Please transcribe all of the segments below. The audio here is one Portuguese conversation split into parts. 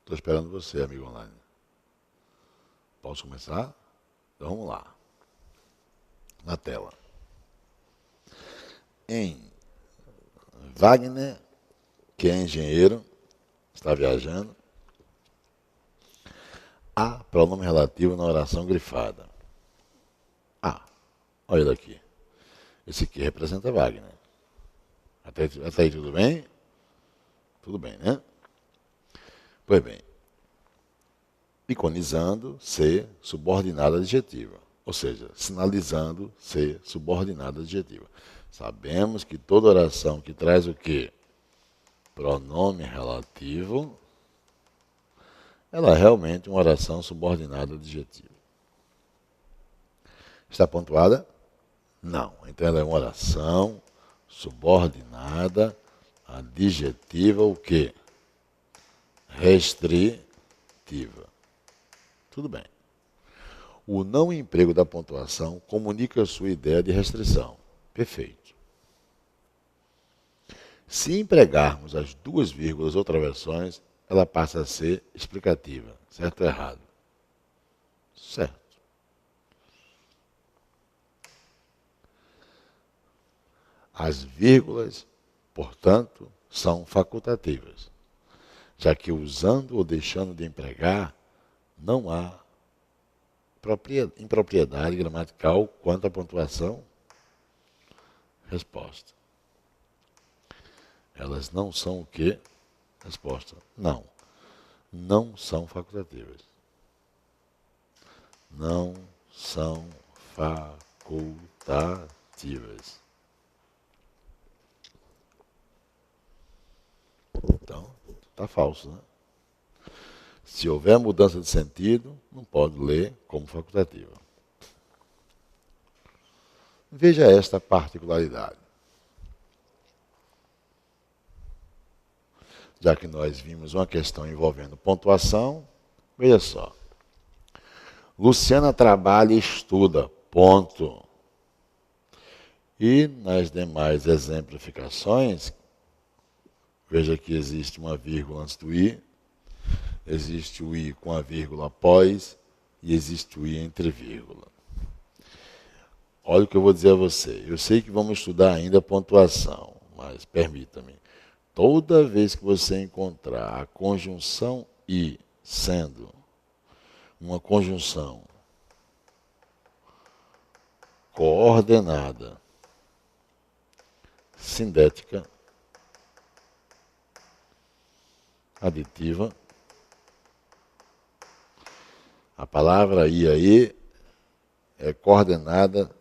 Estou esperando você, amigo online. Posso começar? Então vamos lá. Na tela. Em Wagner, que é engenheiro, está viajando. Há pronome relativo na oração grifada. Olha ele aqui. Esse aqui representa Wagner. Até aí tudo bem? Tudo bem, né? Pois bem. Iconizando ser subordinada adjetiva. Ou seja, sinalizando ser subordinada adjetiva. Sabemos que toda oração que traz o quê? Pronome relativo, ela é realmente uma oração subordinada adjetiva. Está pontuada? Não. Então ela é uma oração subordinada adjetiva o quê? Restritiva. Tudo bem. O não emprego da pontuação comunica a sua ideia de restrição. Perfeito. Se empregarmos as duas vírgulas ou travessões, ela passa a ser explicativa. Certo ou errado? Certo. As vírgulas, portanto, são facultativas, já que usando ou deixando de empregar, não há impropriedade gramatical quanto à pontuação. Resposta. Elas não são o quê? Resposta. Não. Não são facultativas. Não são facultativas. Então, está falso, né? Se houver mudança de sentido, não pode ler como facultativa. Veja esta particularidade. Já que nós vimos uma questão envolvendo pontuação, veja só. Luciana trabalha e estuda, ponto. E nas demais exemplificações, veja que existe uma vírgula antes do i, existe o i com a vírgula após e existe o i entre vírgula. Olha o que eu vou dizer a você. Eu sei que vamos estudar ainda a pontuação, mas permita-me. Toda vez que você encontrar a conjunção i sendo uma conjunção coordenada, sindética, aditiva, a palavra i aí é coordenada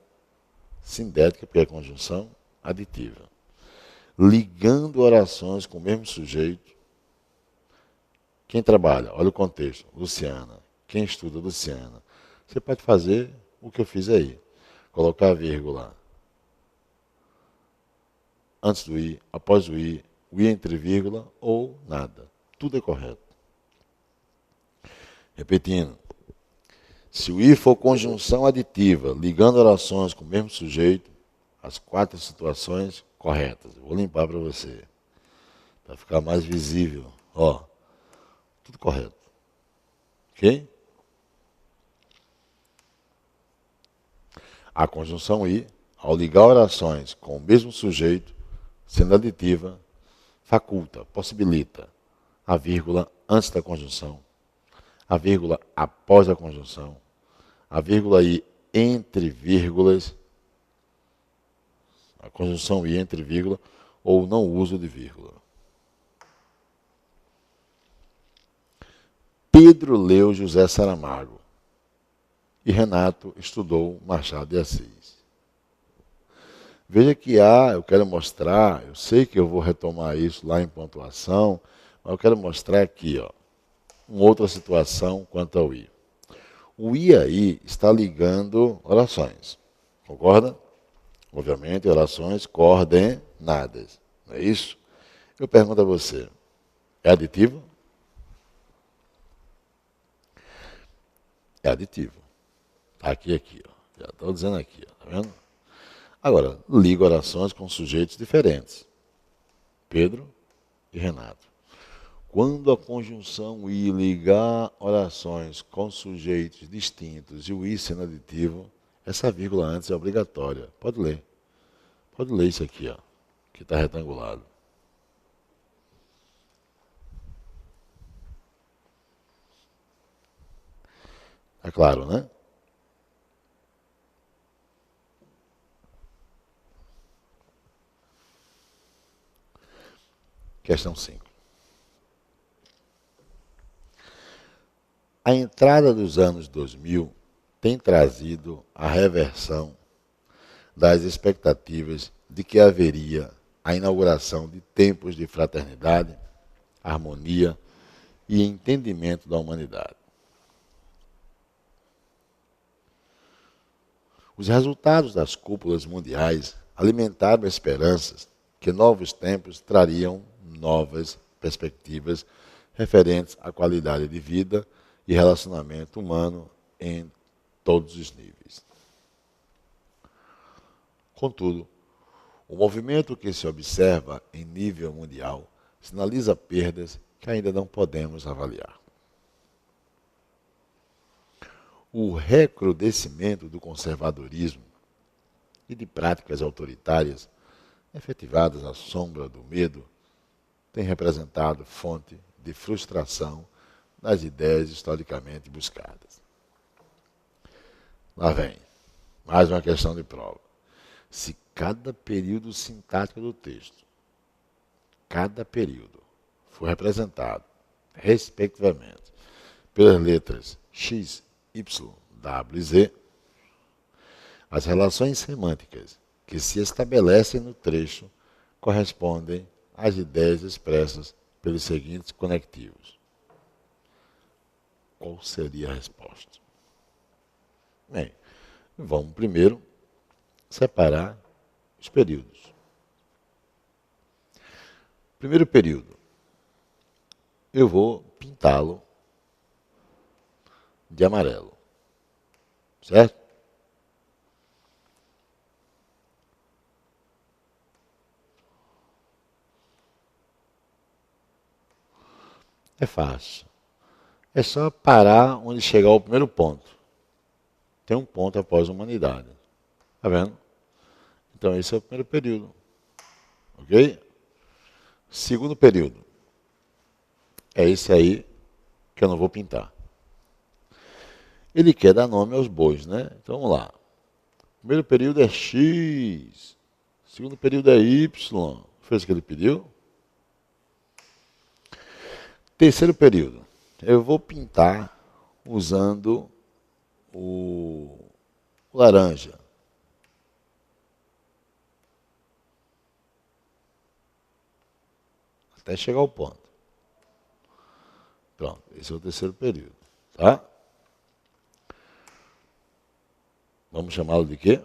sindética, porque é conjunção aditiva. Ligando orações com o mesmo sujeito. Quem trabalha? Olha o contexto. Luciana. Quem estuda? Luciana. Você pode fazer o que eu fiz aí. Colocar a vírgula antes do i, após o i entre vírgula ou nada. Tudo é correto. Repetindo. Se o i for conjunção aditiva, ligando orações com o mesmo sujeito, as 4 situações corretas. Eu vou limpar para você, para ficar mais visível. Ó, tudo correto. Ok? A conjunção i, ao ligar orações com o mesmo sujeito, sendo aditiva, faculta, possibilita a vírgula antes da conjunção, a vírgula após a conjunção, a vírgula i entre vírgulas, a conjunção i entre vírgula ou não uso de vírgula. Pedro leu José Saramago e Renato estudou Machado de Assis. Veja que eu quero mostrar, eu sei que eu vou retomar isso lá em pontuação, mas eu quero mostrar aqui, ó, uma outra situação quanto ao i. O i aí está ligando orações, concorda? Obviamente, orações coordenadas, não é isso? Eu pergunto a você, é aditivo? É aditivo. Está aqui, ó. Já estou dizendo aqui, ó, tá vendo? Agora, liga orações com sujeitos diferentes. Pedro e Renato. Quando a conjunção I ligar orações com sujeitos distintos e o I sendo aditivo, essa vírgula antes é obrigatória. Pode ler. Pode ler isso aqui, ó, que está retangulado. É claro, né? Questão 5. A entrada dos anos 2000 tem trazido a reversão das expectativas de que haveria a inauguração de tempos de fraternidade, harmonia e entendimento da humanidade. Os resultados das cúpulas mundiais alimentaram esperanças que novos tempos trariam novas perspectivas referentes à qualidade de vida e relacionamento humano em todos os níveis. Contudo, o movimento que se observa em nível mundial sinaliza perdas que ainda não podemos avaliar. O recrudescimento do conservadorismo e de práticas autoritárias efetivadas à sombra do medo tem representado fonte de frustração nas ideias historicamente buscadas. Lá vem, mais uma questão de prova. Se cada período sintático do texto, cada período, for representado, respectivamente, pelas letras X, Y, W e Z, as relações semânticas que se estabelecem no trecho correspondem às ideias expressas pelos seguintes conectivos. Qual seria a resposta? Bem, vamos primeiro separar os períodos. Primeiro período, eu vou pintá-lo de amarelo, certo? É fácil. É só parar onde chegar o primeiro ponto. Tem um ponto após a humanidade. Tá vendo? Então esse é o primeiro período. Ok? Segundo período. É esse aí que eu não vou pintar. Ele quer dar nome aos bois, né? Então vamos lá. Primeiro período é X. Segundo período é Y. Fez o que ele pediu? Terceiro período. Eu vou pintar usando o laranja. Até chegar ao ponto. Pronto, esse é o terceiro período. Tá? Vamos chamá-lo de quê?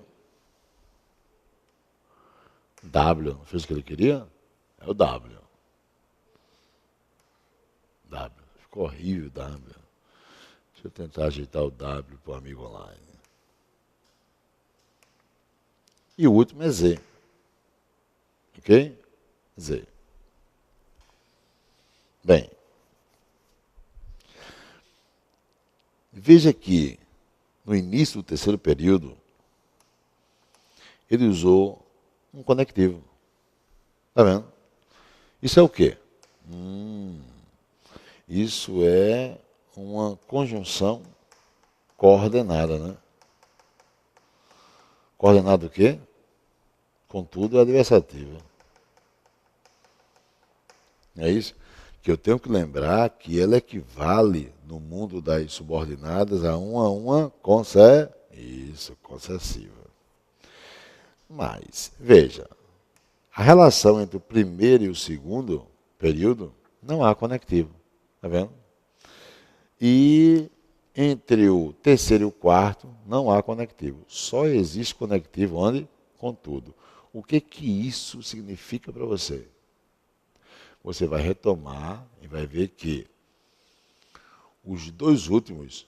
W. Não fez o que ele queria? É o W. W. Ficou horrível o W. Deixa eu tentar ajeitar o W para o amigo online. E o último é Z. Ok? Z. Bem. Veja que no início do terceiro período, ele usou um conectivo. Está vendo? Isso é o quê? Isso é uma conjunção coordenada, né? Coordenada o quê? Contudo, é adversativa. É isso? Que eu tenho que lembrar que ela equivale, no mundo das subordinadas, a uma concessiva. Mas, veja, a relação entre o primeiro e o segundo período não há conectivo. Está vendo? E entre o terceiro e o quarto não há conectivo. Só existe conectivo onde? Contudo. O que isso significa para você? Você vai retomar e vai ver que os dois últimos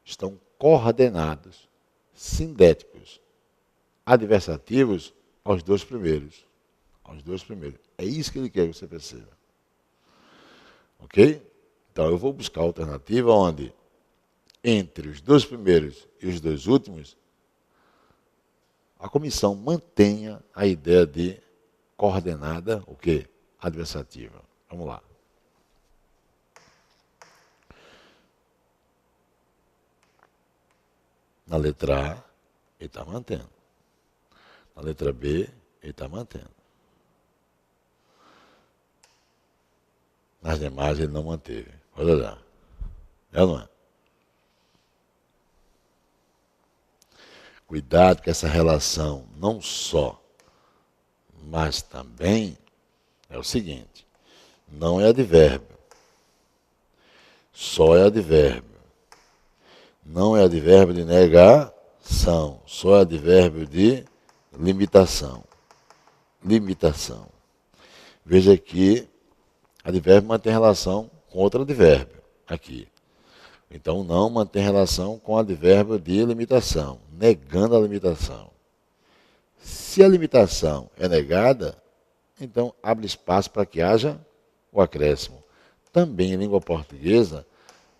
estão coordenados, sindéticos, adversativos aos dois primeiros. Aos dois primeiros. É isso que ele quer que você perceba. Ok? Então eu vou buscar a alternativa onde, entre os dois primeiros e os dois últimos, a comissão mantenha a ideia de coordenada, o quê? Adversativa. Vamos lá. Na letra A, ele está mantendo. Na letra B, ele está mantendo. Nas demais, ele não manteve. Olha lá. É ou não é? Cuidado com essa relação, não só, mas também é o seguinte: não é advérbio, só é advérbio. Não é advérbio de negação, só é advérbio de limitação. Limitação. Veja que advérbio mantém relação com outro advérbio aqui. Então, não mantém relação com advérbio de limitação, negando a limitação. Se a limitação é negada, então abre espaço para que haja o acréscimo. Também em língua portuguesa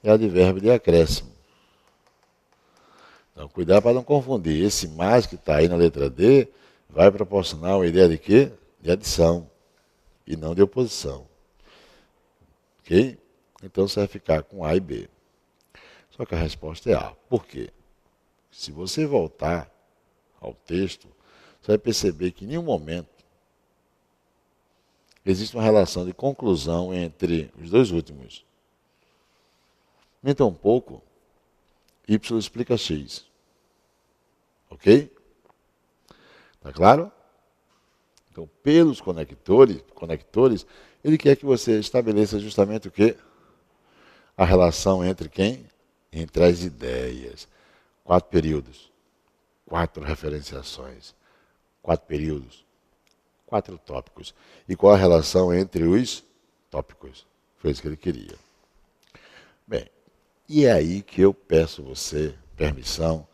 é advérbio de acréscimo. Então, cuidado para não confundir. Esse mais que está aí na letra D vai proporcionar uma ideia de quê? De adição e não de oposição. Ok? Então você vai ficar com A e B. Só que a resposta é A. Por quê? Se você voltar ao texto, você vai perceber que em nenhum momento existe uma relação de conclusão entre os dois últimos. Nem tampouco Y explica X. Ok? Tá claro? Então, pelos conectores, ele quer que você estabeleça justamente o quê? A relação entre quem? Entre as ideias. 4 períodos, 4 referenciações, 4 períodos, 4 tópicos. E qual a relação entre os tópicos? Foi isso que ele queria. Bem, e é aí que eu peço você permissão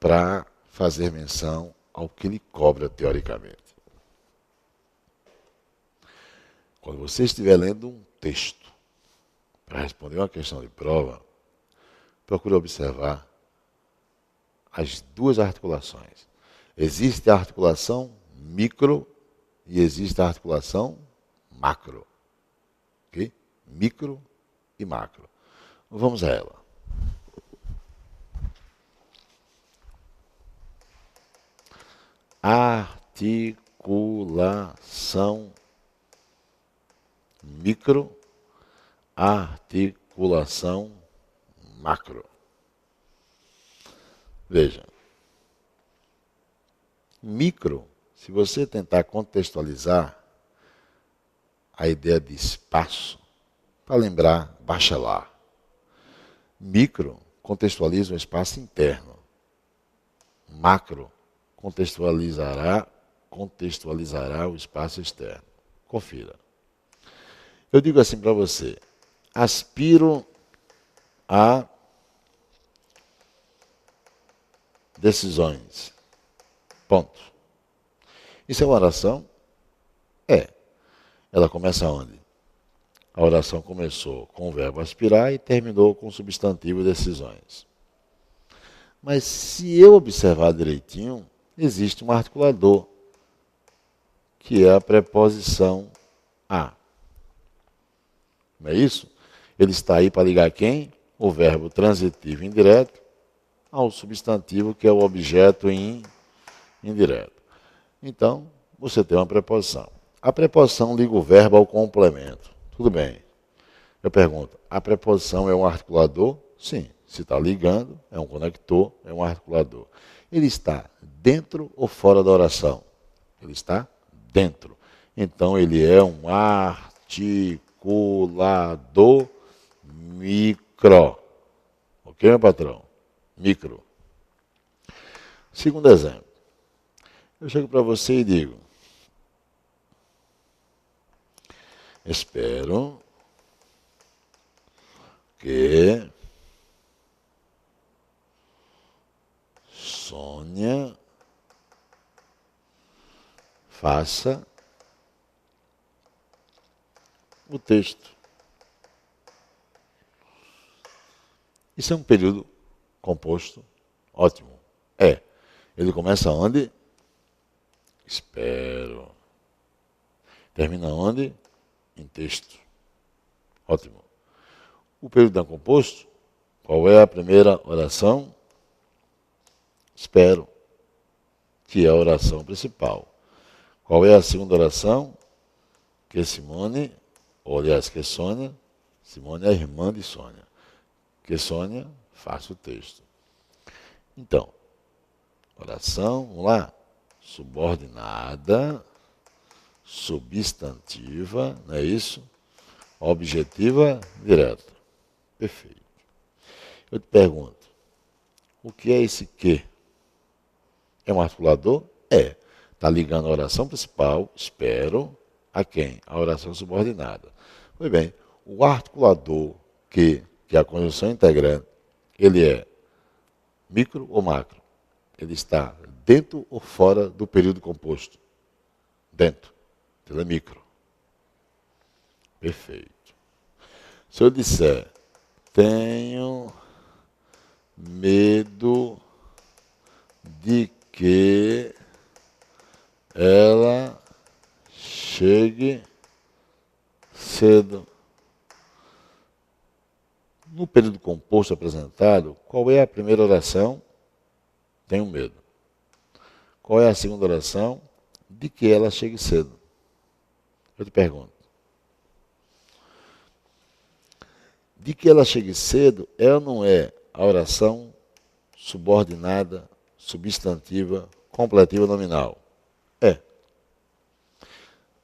para fazer menção ao que ele cobra teoricamente. Quando você estiver lendo um texto para responder uma questão de prova, procure observar as duas articulações. Existe a articulação micro e existe a articulação macro. Okay? Micro e macro. Vamos a ela. Articulação micro, articulação macro. Veja, micro, se você tentar contextualizar a ideia de espaço, para lembrar, bachelar. Micro contextualiza o espaço interno. Macro contextualizará o espaço externo. Confira. Eu digo assim para você: aspiro a decisões. Ponto. Isso é uma oração? É. Ela começa onde? A oração começou com o verbo aspirar e terminou com o substantivo decisões. Mas se eu observar direitinho, existe um articulador, que é a preposição a. Não é isso? Ele está aí para ligar quem? O verbo transitivo indireto ao substantivo, que é o objeto indireto. Então, você tem uma preposição. A preposição liga o verbo ao complemento. Tudo bem. Eu pergunto, a preposição é um articulador? Sim. Se está ligando, é um conector, é um articulador. Ele está dentro ou fora da oração? Ele está dentro. Então, ele é um articulador micro. Ok, meu patrão? Micro. Segundo exemplo. Eu chego para você e digo: espero que Sônia faça o texto. Isso é um período composto ótimo. Ele começa onde? Espero. Termina onde? Em texto. Ótimo. O período não composto, qual é a primeira oração? Espero, que é a oração principal. Qual é a segunda oração? Que Simone, ou aliás, que Sônia, Simone é a irmã de Sônia. Que Sônia faça o texto. Então, oração, vamos lá. Subordinada, substantiva, não é isso? Objetiva, direta. Perfeito. Eu te pergunto, o que é esse que? É um articulador? É. Está ligando a oração principal, espero, a quem? A oração subordinada. Pois bem, o articulador que é a conjunção integrante, ele é micro ou macro? Ele está dentro ou fora do período composto? Dentro. Ele é micro. Perfeito. Se eu disser, tenho medo de que ela chegue cedo. No período composto apresentado, qual é a primeira oração? Tenho medo. Qual é a segunda oração? De que ela chegue cedo. Eu te pergunto. De que ela chegue cedo é ou não é a oração subordinada, substantiva, completiva nominal? É.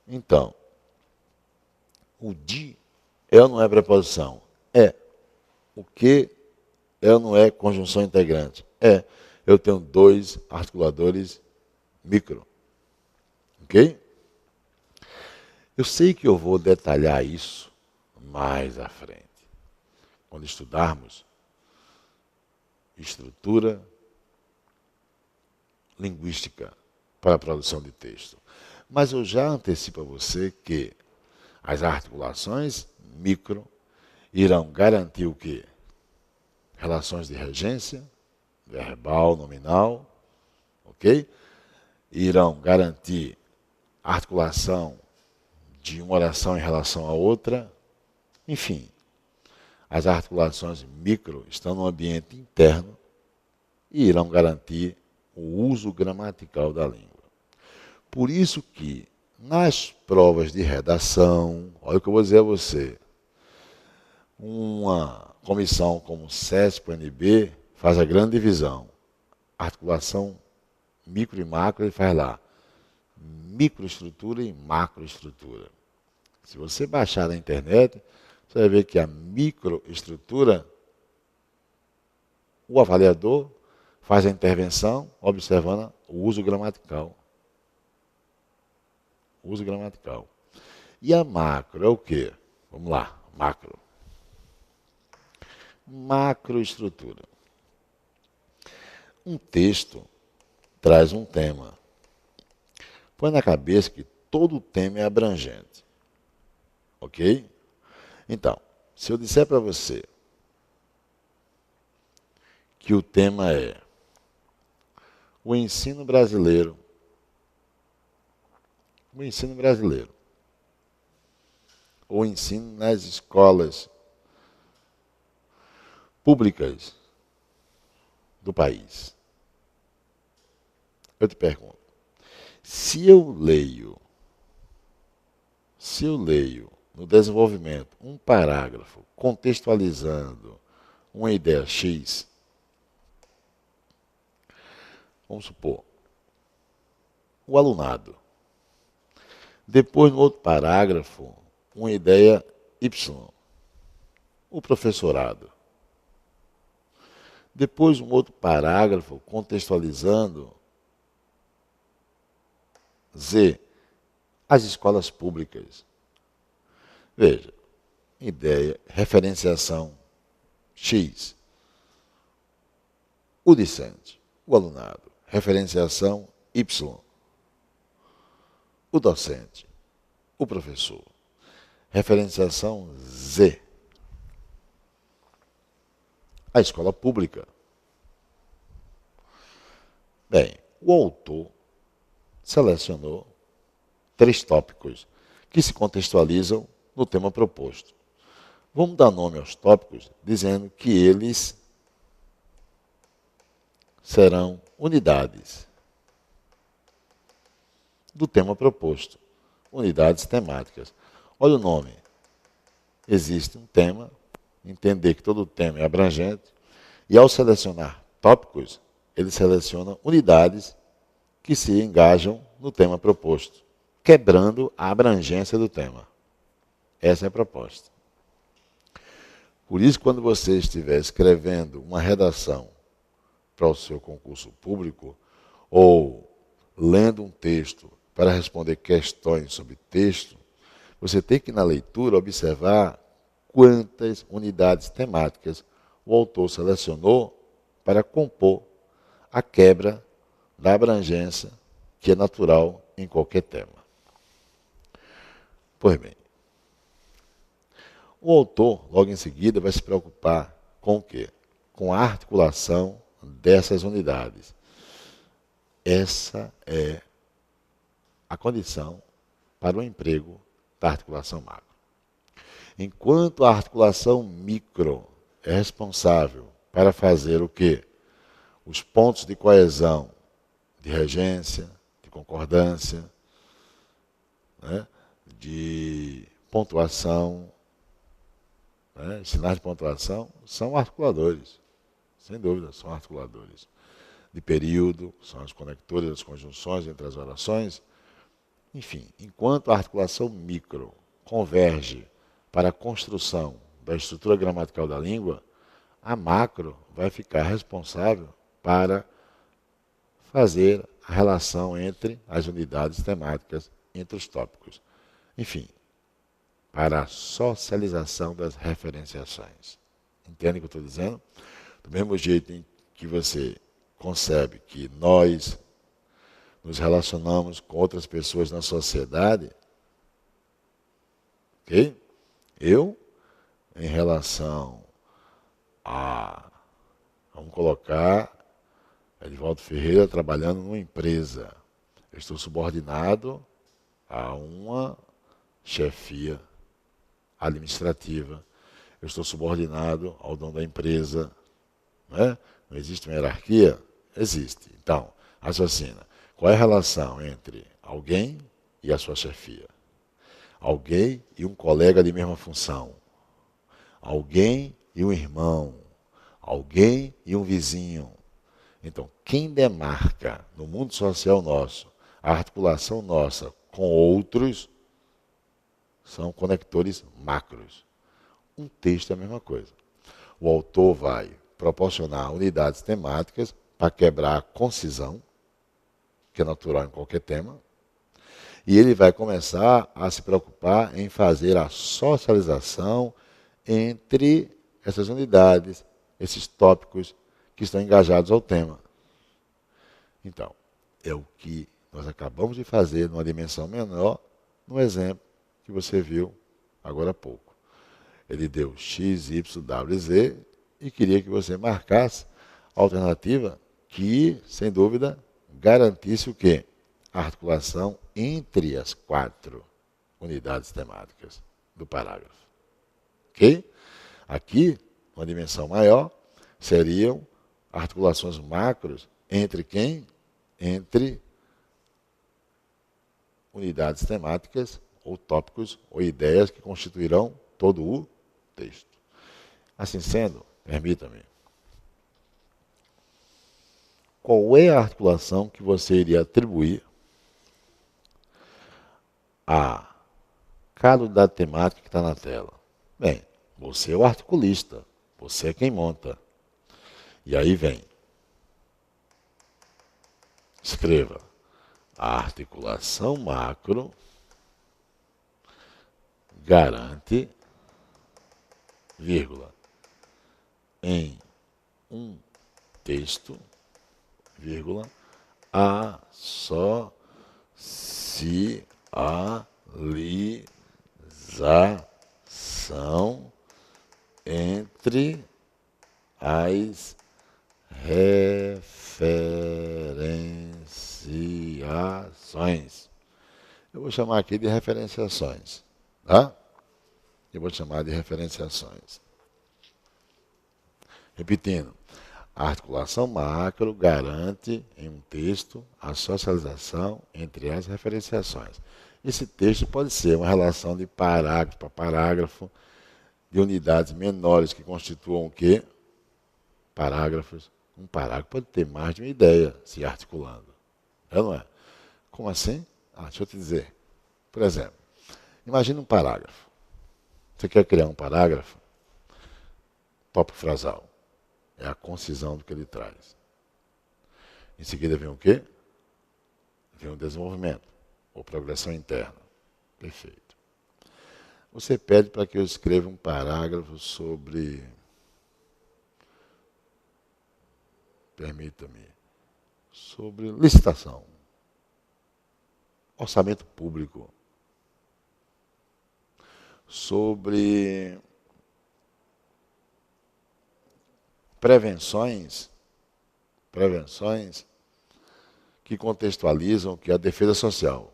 Então, o de é ou não é preposição? É. O que é ou não é conjunção integrante? É. Eu tenho dois articuladores micro. Ok? Eu sei que eu vou detalhar isso mais à frente, quando estudarmos estrutura linguística para a produção de texto. Mas eu já antecipo a você que as articulações micro irão garantir o quê? Relações de regência, verbal, nominal, ok? Irão garantir articulação de uma oração em relação à outra, enfim. As articulações micro estão no ambiente interno e irão garantir o uso gramatical da língua. Por isso que, nas provas de redação, olha o que eu vou dizer a você, uma comissão como o CESP-UNB faz a grande divisão. Articulação micro e macro, ele faz lá microestrutura e macroestrutura. Se você baixar na internet, você vai ver que a microestrutura, o avaliador faz a intervenção observando o uso gramatical. O uso gramatical. E a macro é o quê? Vamos lá, macro. Macroestrutura. Um texto traz um tema. Põe na cabeça que todo tema é abrangente. Ok? Então, se eu disser para você que o tema é o ensino brasileiro, o ensino nas escolas públicas do país. Eu te pergunto, se eu leio no desenvolvimento um parágrafo contextualizando uma ideia X, vamos supor, o alunado. Depois, no outro parágrafo, uma ideia Y, o professorado. Depois, um outro parágrafo contextualizando Z, as escolas públicas. Veja, ideia, referenciação X, o discente, o alunado. Referenciação Y, o docente, o professor. Referenciação Z, A escola pública. Bem, o autor selecionou 3 tópicos que se contextualizam no tema proposto. Vamos dar nome aos tópicos dizendo que eles serão unidades do tema proposto, unidades temáticas. Olha o nome. Existe um tema, entender que todo tema é abrangente, e ao selecionar tópicos, ele seleciona unidades que se engajam no tema proposto, quebrando a abrangência do tema. Essa é a proposta. Por isso, quando você estiver escrevendo uma redação para o seu concurso público, ou lendo um texto para responder questões sobre texto, você tem que, na leitura, observar quantas unidades temáticas o autor selecionou para compor a quebra da abrangência que é natural em qualquer tema. Pois bem, o autor, logo em seguida, vai se preocupar com o quê? Com a articulação dessas unidades. Essa é a condição para o emprego da articulação macro. Enquanto a articulação micro é responsável para fazer o quê? Os pontos de coesão, de regência, de concordância, né? De pontuação, né? Sinais de pontuação são articuladores, sem dúvida, são articuladores. De período, são os conectores das conjunções entre as orações. Enfim, enquanto a articulação micro converge para a construção da estrutura gramatical da língua, a macro vai ficar responsável para fazer a relação entre as unidades temáticas, entre os tópicos. Enfim, para a socialização das referenciações. Entende o que eu estou dizendo? Do mesmo jeito em que você concebe que nós nos relacionamos com outras pessoas na sociedade, ok? Eu, em relação a, vamos colocar, Edivaldo Ferreira trabalhando numa empresa. Eu estou subordinado a uma chefia administrativa. Eu estou subordinado ao dono da empresa. Né? Não existe uma hierarquia? Existe. Então, raciocina. Qual é a relação entre alguém e a sua chefia? Alguém e um colega de mesma função? Alguém e um irmão? Alguém e um vizinho? Então, quem demarca no mundo social nosso a articulação nossa com outros são conectores macros. Um texto é a mesma coisa. O autor vai proporcionar unidades temáticas para quebrar a concisão, que é natural em qualquer tema, e ele vai começar a se preocupar em fazer a socialização entre essas unidades, esses tópicos que estão engajados ao tema. Então, é o que nós acabamos de fazer numa dimensão menor, no exemplo que você viu agora há pouco. Ele deu x, y, w, z e queria que você marcasse a alternativa que, sem dúvida, garantisse o quê? A articulação entre as 4 unidades temáticas do parágrafo. Ok? Aqui, uma dimensão maior, seriam articulações macros entre quem? Entre unidades temáticas, ou tópicos, ou ideias que constituirão todo o texto. Assim sendo, permita-me, qual é a articulação que você iria atribuir a cada unidade temática que está na tela? Bem, você é o articulista, você é quem monta. E aí vem, escreva, a articulação macro garante, vírgula, em um texto, vírgula, a socialização entre as referenciações. Eu vou chamar aqui de referenciações, tá? Eu vou chamar de referenciações. Repetindo, a articulação macro garante em um texto a socialização entre as referenciações. Esse texto pode ser uma relação de parágrafo para parágrafo, de unidades menores que constituam o quê? Parágrafos. Um parágrafo pode ter mais de uma ideia se articulando. É ou não é? Como assim? Deixa eu te dizer. Por exemplo, imagine um parágrafo. Você quer criar um parágrafo? Tópico frasal. É a concisão do que ele traz. Em seguida vem o quê? Vem o desenvolvimento, ou progressão interna. Perfeito. Você pede para que eu escreva um parágrafo sobre... Permita-me. Sobre licitação. Orçamento público. Sobre prevenções que contextualizam que a defesa social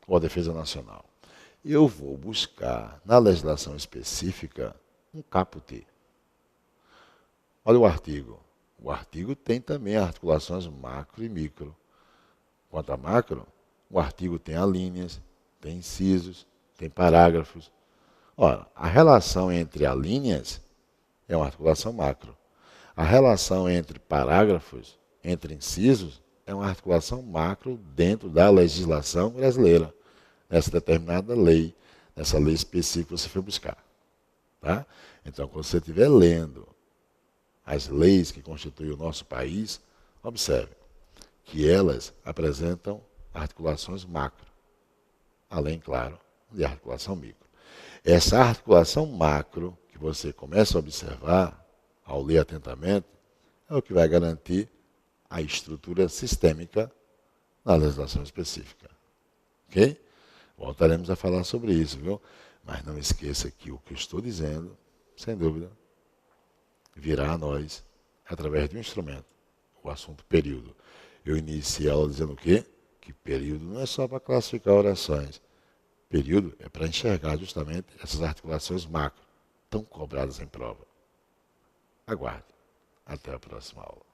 ou a defesa nacional. Eu vou buscar na legislação específica um caput. Olha o artigo. O artigo tem também articulações macro e micro. Quanto a macro, o artigo tem alíneas, tem incisos, tem parágrafos. Ora, a relação entre alíneas é uma articulação macro. A relação entre parágrafos, entre incisos, é uma articulação macro dentro da legislação brasileira, nessa determinada lei, nessa lei específica que você foi buscar. Tá? Então, quando você estiver lendo as leis que constituem o nosso país, observe que elas apresentam articulações macro, além, claro, de articulação micro. Essa articulação macro que você começa a observar ao ler atentamente é o que vai garantir a estrutura sistêmica na legislação específica. Ok? Voltaremos a falar sobre isso, viu? Mas não esqueça que o que eu estou dizendo, sem dúvida, virá a nós através de um instrumento, o assunto período. Eu iniciei a aula dizendo o quê? Que período não é só para classificar orações. Período é para enxergar justamente essas articulações macro, tão cobradas em prova. Aguarde. Até a próxima aula.